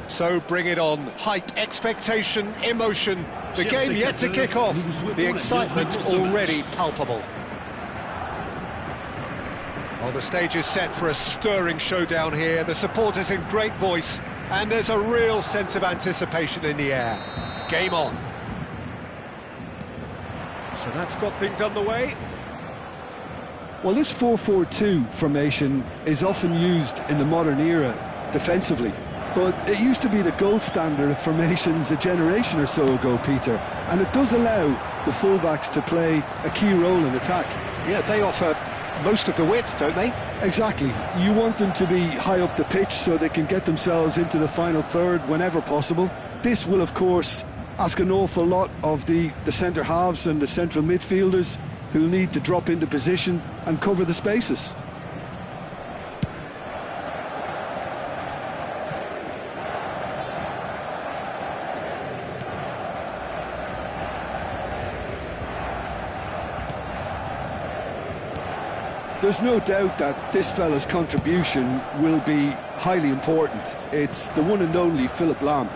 So bring it on. Hype, expectation, emotion. The game yet to kick off. The excitement already palpable. Well, the stage is set for a stirring showdown here. The supporters in great voice, and there's a real sense of anticipation in the air. Game on. So that's got things underway. Well, this 4-4-2 formation is often used in the modern era defensively. But it used to be the gold standard of formations a generation or so ago, Peter. And it does allow the fullbacks to play a key role in attack. Yeah, they offer most of the width, don't they? Exactly. You want them to be high up the pitch so they can get themselves into the final third whenever possible. This will, of course, ask an awful lot of the centre halves and the central midfielders who'll need to drop into position and cover the spaces. There's no doubt that this fella's contribution will be highly important. It's the one and only Philipp Lahm.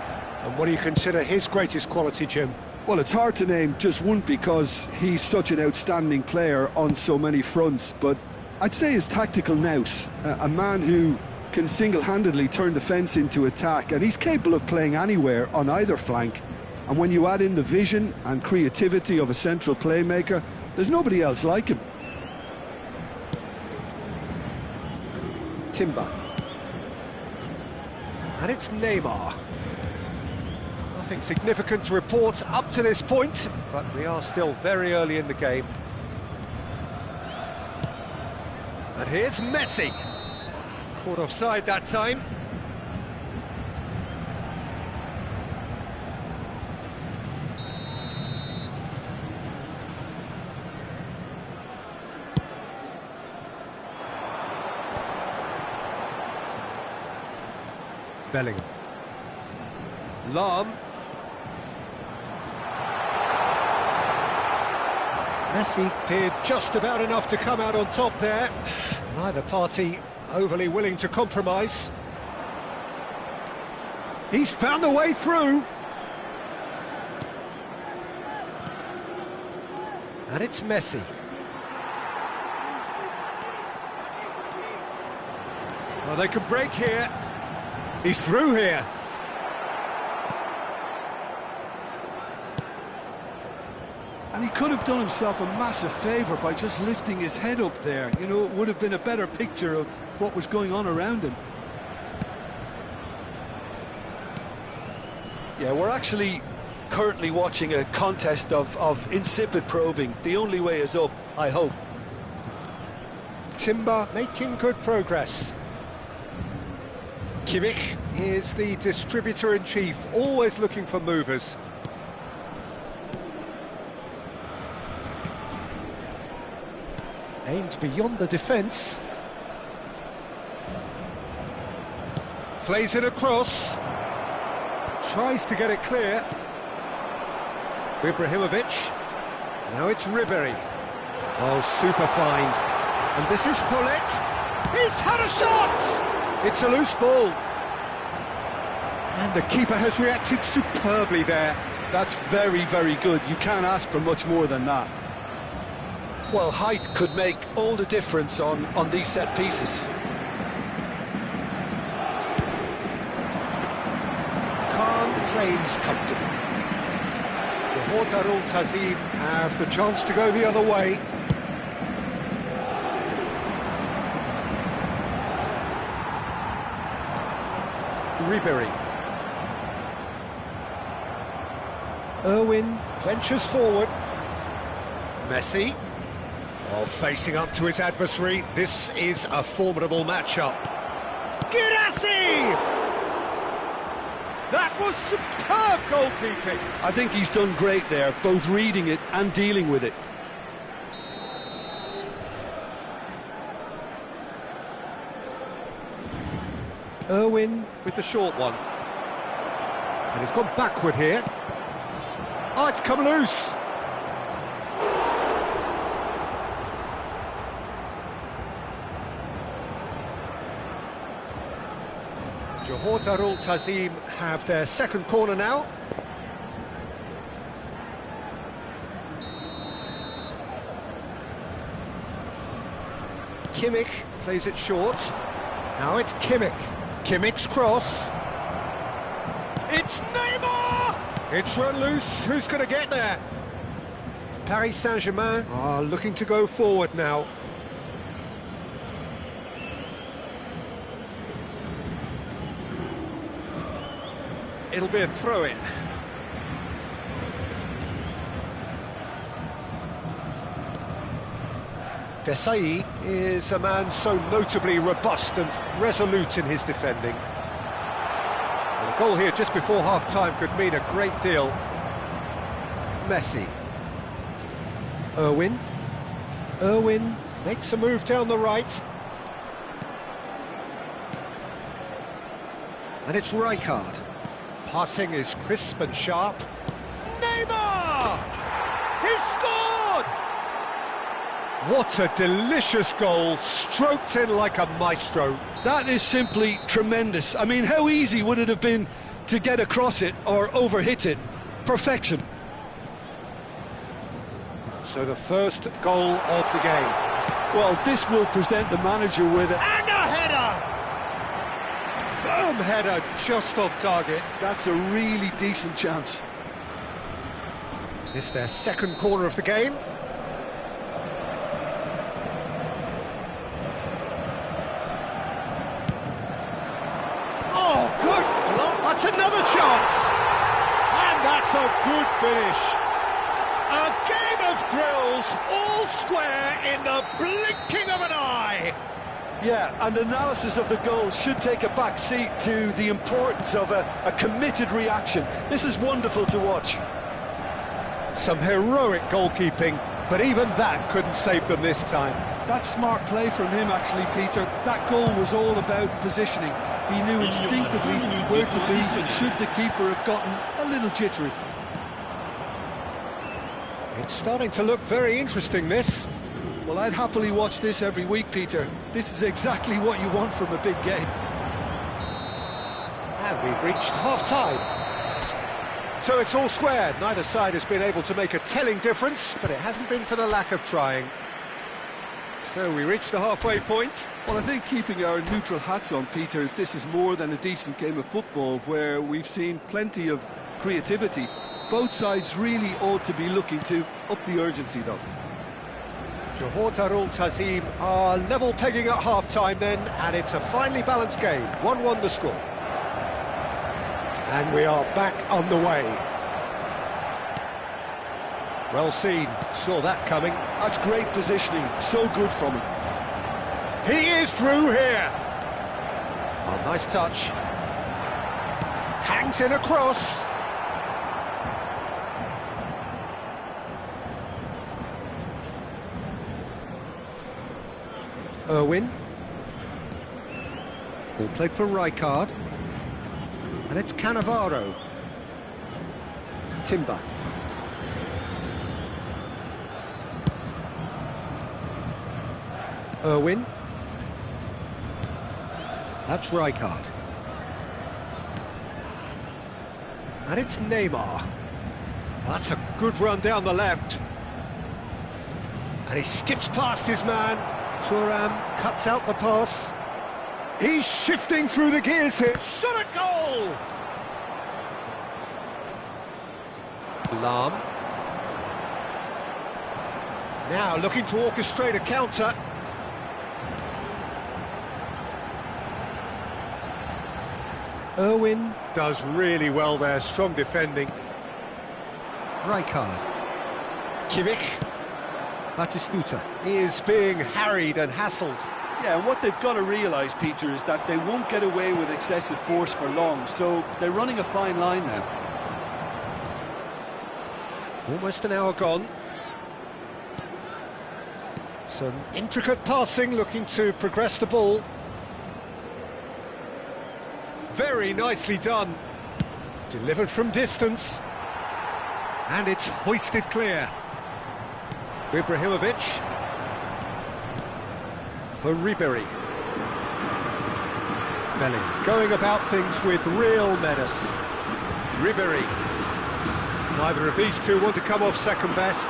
And what do you consider his greatest quality, Jim? Well, it's hard to name just one because he's such an outstanding player on so many fronts, but I'd say his tactical nous, a man who can single-handedly turn defence into attack, and he's capable of playing anywhere on either flank. And when you add in the vision and creativity of a central playmaker, there's nobody else like him. Timber. And it's Neymar. Nothing significant to report up to this point, but we are still very early in the game. And here's Messi. Caught offside that time. Bellingham. Lahm. Messi did just about enough to come out on top there. Neither party overly willing to compromise. He's found the way through. And it's Messi. Well, they could break here. He's through here. And he could have done himself a massive favour by just lifting his head up there. You know, it would have been a better picture of what was going on around him. Yeah, we're actually currently watching a contest of insipid probing. The only way is up, I hope. Timber making good progress. Kimmich is the distributor-in-chief, always looking for movers. Aimed beyond the defence. Plays it across. Tries to get it clear. Ibrahimovic. Now it's Ribéry. Oh, super find. And this is Hullet. He's had a shot! It's a loose ball. And the keeper has reacted superbly there. That's very, very good. You can't ask for much more than that. Well, height could make all the difference on these set pieces. Khan claims comfortably. Johor Darul Tazim have the chance to go the other way. Ribéry. Irwin ventures forward. Messi. Oh, facing up to his adversary. This is a formidable matchup. Guirassy! That was superb goalkeeping. I think he's done great there, both reading it and dealing with it. Irwin with the short one. And he's gone backward here. Oh, it's come loose. Johor Darul Ta'zim have their second corner now. Kimmich plays it short. Now it's Kimmich. Kimmich's cross. It's Neymar! It's run loose. Who's going to get there? Paris Saint-Germain are looking to go forward now. It'll be a throw-in. Desai is a man so notably robust and resolute in his defending. And a goal here just before half-time could mean a great deal. Messi. Irwin. Irwin makes a move down the right. And it's Rijkaard. Passing is crisp and sharp. Neymar! He's scored! What a delicious goal, stroked in like a maestro. That is simply tremendous. I mean, how easy would it have been to get across it or overhit it? Perfection. So the first goal of the game. Well, this will present the manager with it. And a header! Firm header, just off target. That's a really decent chance. It's their second corner of the game. Oh, good block. That's another chance. And that's a good finish. A game of thrills, all square in the blinking of an eye. Yeah, and analysis of the goal should take a back seat to the importance of a committed reaction. This is wonderful to watch. Some heroic goalkeeping, but even that couldn't save them this time. That's smart play from him, actually, Peter. That goal was all about positioning. He knew instinctively where to be, should the keeper have gotten a little jittery. It's starting to look very interesting, this. Well, I'd happily watch this every week, Peter. This is exactly what you want from a big game. And we've reached half-time. So it's all square. Neither side has been able to make a telling difference, but it hasn't been for the lack of trying. So we reach the halfway point. Well, I think keeping our neutral hats on, Peter, this is more than a decent game of football where we've seen plenty of creativity. Both sides really ought to be looking to up the urgency, though. Johor Darul Ta'zim are level pegging at half-time then, and it's a finely balanced game. 1-1 the score. And we are back underway. Well seen, saw that coming. That's great positioning, so good from him. He is through here. Oh, nice touch. Hangs in a cross. Irwin. Ball played for Rijkaard. And it's Cannavaro. Timber. Irwin. That's Rijkaard. And it's Neymar. That's a good run down the left. And he skips past his man. Thuram cuts out the pass. He's shifting through the gears here. Shot a goal! Lahm. Now looking to orchestrate a counter. Irwin does really well there, strong defending. Rijkaard. Kimmich. Batistuta. He is being harried and hassled. Yeah, and what they've got to realise, Peter, is that they won't get away with excessive force for long, so they're running a fine line now. Almost an hour gone. Some intricate passing, looking to progress the ball. Very nicely done. Delivered from distance. And it's hoisted clear. Ibrahimovic. For Ribéry. Bellingham going about things with real menace. Ribéry. Neither of these two want to come off second best.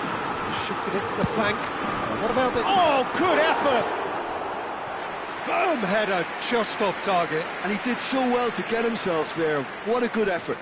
Shifted it to the flank. What about the... Oh, good effort! Firm header, just off target. And he did so well to get himself there. What a good effort.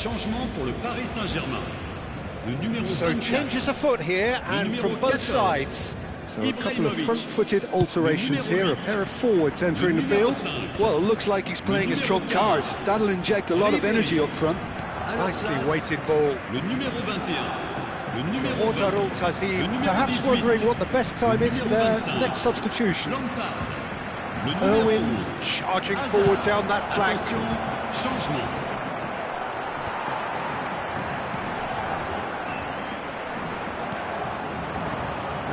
Changement pour le Paris Saint-Germain. Le numéro So 24. changes afoot here, and from both sides. So a couple of front-footed alterations here, a pair of forwards entering the field. Well, it looks like he's playing his trump card. That'll inject a lot of energy up front. Nicely weighted ball. Le numéro 21. Le numéro Darul 20. Tazim, perhaps wondering what the best time is for their next substitution. Lampard. Le numéro Irwin 11. charging forward down that flank. Attention, changement.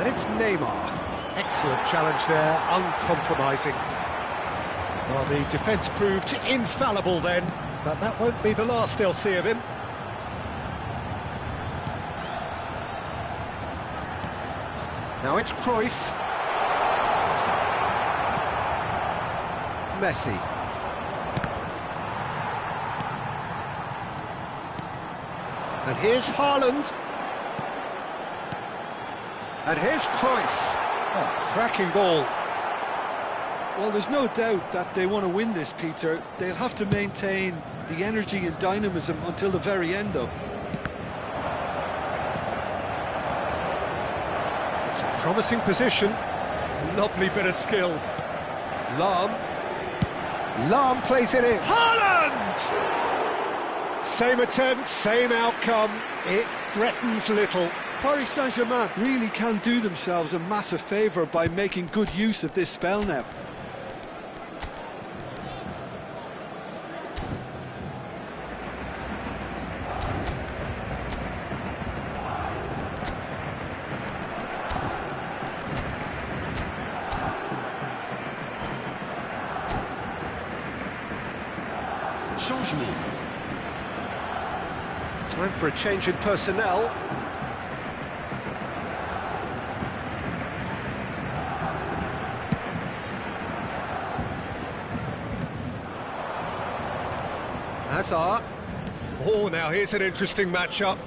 And it's Neymar. Excellent challenge there, uncompromising. Well, the defence proved infallible then, but that won't be the last they'll see of him. Now it's Cruyff. Messi. And here's Haaland. And here's Cruyff. Oh, cracking ball. Well, there's no doubt that they want to win this, Peter. They'll have to maintain the energy and dynamism until the very end, though. It's a promising position. Lovely bit of skill. Lahm. Lahm plays it in. Haaland! Same attempt, same outcome. It threatens little. Paris Saint-Germain really can do themselves a massive favour by making good use of this spell now. Changement. Time for a change in personnel. Hazard. Oh, now here's an interesting matchup.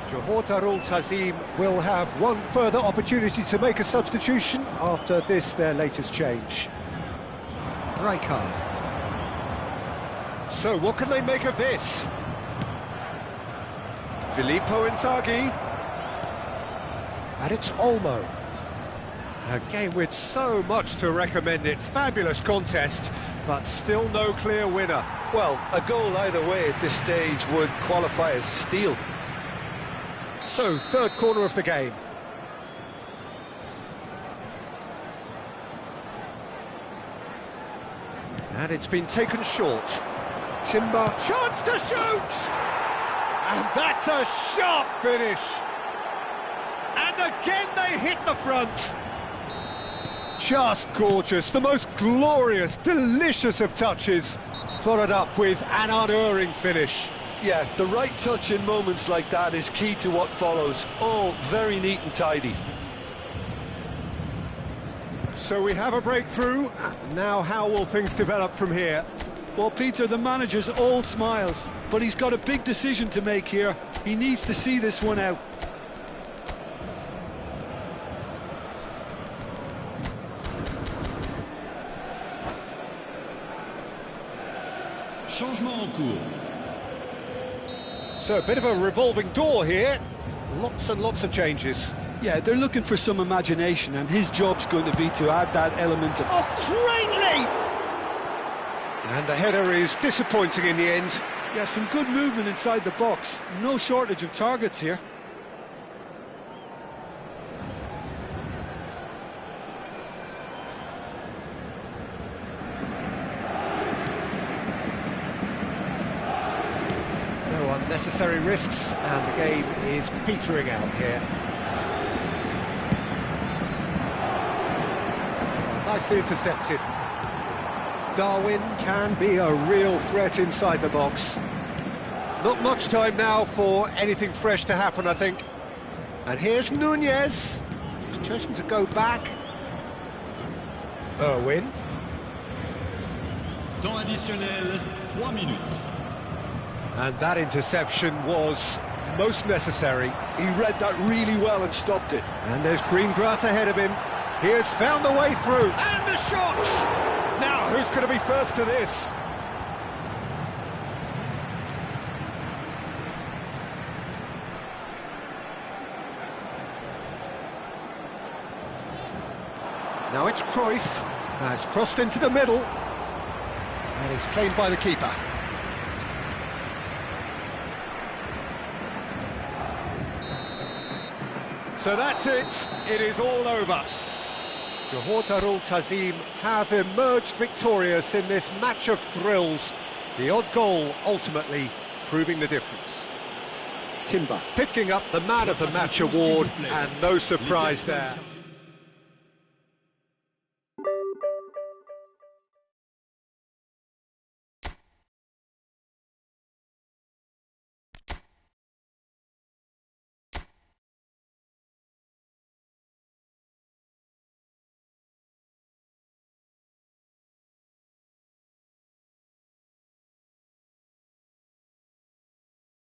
Johor Darul Tazim will have one further opportunity to make a substitution after this, their latest change. Rijkaard. So, what can they make of this? Filippo Inzaghi. And it's Olmo. A game with so much to recommend it. Fabulous contest, but still no clear winner. Well, a goal either way at this stage would qualify as a steal. So, third corner of the game. And it's been taken short. Timber, chance to shoot! And that's a sharp finish. And again they hit the front. Just gorgeous, the most glorious, delicious of touches, followed up with an unerring finish. Yeah, the right touch in moments like that is key to what follows. All very neat and tidy. So we have a breakthrough. Now how will things develop from here? Well, Peter, the manager's all smiles, but he's got a big decision to make here. He needs to see this one out. Changement en cours. So a bit of a revolving door here. Lots and lots of changes. Yeah, they're looking for some imagination, and his job's going to be to add that element of... Oh, great leap! And the header is disappointing in the end. Yeah, some good movement inside the box. No shortage of targets here. No unnecessary risks, and the game is petering out here. Nicely intercepted. Darwin can be a real threat inside the box. Not much time now for anything fresh to happen, I think. And here's Nunez. He's chosen to go back. Irwin. Temps additionnel, 3 minutes. And that interception was most necessary. He read that really well and stopped it. And there's green grass ahead of him. He has found the way through. And the shot! Now, who's going to be first to this? Now it's Cruyff. It's crossed into the middle. And it's claimed by the keeper. So that's it. It is all over. Johor Darul Ta'zim have emerged victorious in this match of thrills. The odd goal ultimately proving the difference. Timber picking up the Man of the Match award, and no surprise there.